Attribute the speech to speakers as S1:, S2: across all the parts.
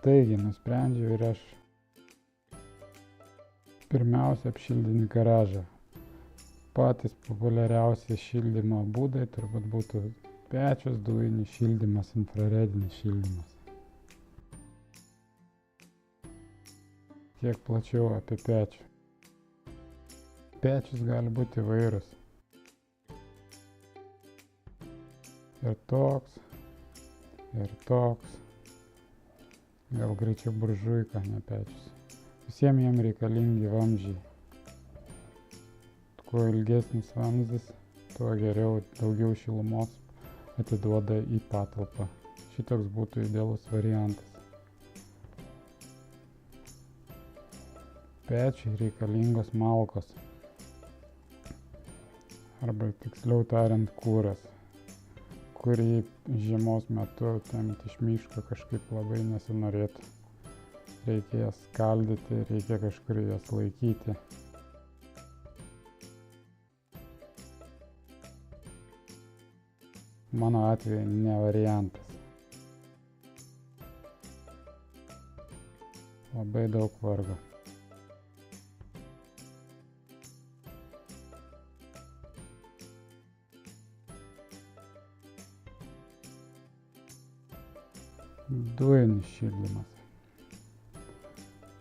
S1: Taigi nusprendžiau ir aš pirmiausia apšildinti garažą. Patys populiariausi šildymo būdai turbūt būtų pečius, dujinis šildymas, infraredinis šildymas. Kiek plačiau apie pečių. Pečius gali būti įvairūs. Ir toks, ir toks. Gal greičiau buržuika, ne pečius. Visiems jiem reikalingi vamzdžiai. Kuo ilgesnis vamzdis, tuo geriau, daugiau šilumos atiduoda į patalpą. Šitoks būtų idealus variantas. Pečiui reikalingos malkos. Arba tiksliau tariant kuras, kurį žiemos metu tempti iš miško kažkaip labai nesinorėtų. Reikia jas skaldyti, reikia kažkur jas laikyti. Mano atveju ne variantas. Labai daug vargo. Dujinis šildymas.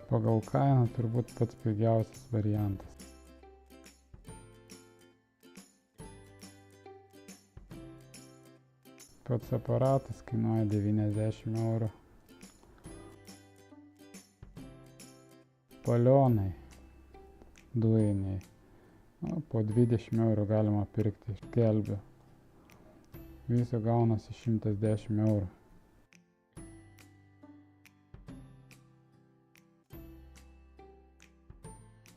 S1: Pagal kainą turbūt pats pigiausias variantas. Pats aparatas kainuoja 90 eurų. Balionai dujiniai. Po 20 eurų galima pirkti iš Kelbio. Viso gaunasi 110 eurų.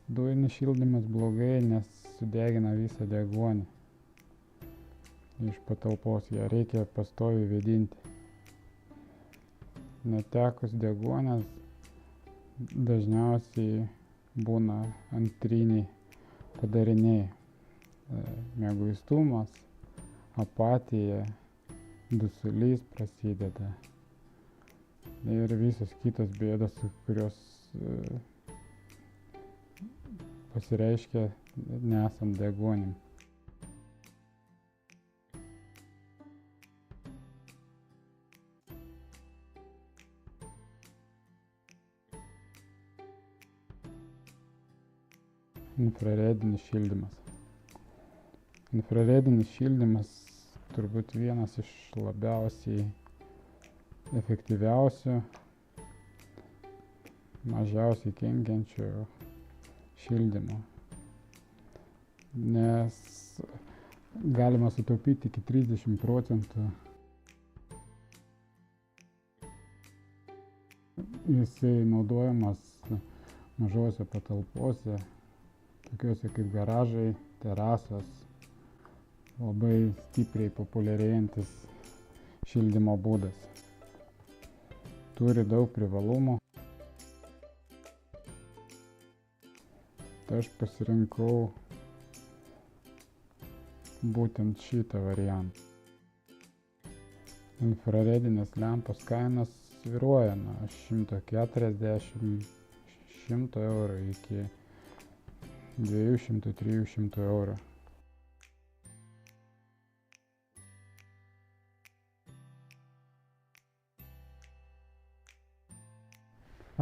S1: Dujinis šildymas blogai, nes sudegina visą deguonį. Iš patalpos ją reikia pastoviai vėdinti. Netekus deguonies dažniausiai būna antriniai padariniai. Mieguistumas, apatija, dusulys prasideda. Ir visos kitos bėdos, kurios pasireiškia nesant deguonim. Infraredinis šildymas. Infraredinis šildymas turbūt vienas iš labiausiai efektyviausių, mažiausiai kenkiančių šildymo, nes galima sutaupyti iki 30%. Jisai naudojamas mažose patalpose, tokiuose kaip garažai, terasos, labai stipriai populiarėjantis šildymo būdas. Turi daug privalumų. Tai aš pasirinkau būtent šitą variantą. Infraredinės lempos kainos svyruoja nuo 140–100 eurų iki 200–300 eurų.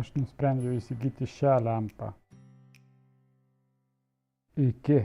S1: Aš nusprendžiau įsigyti šią lempą. Iki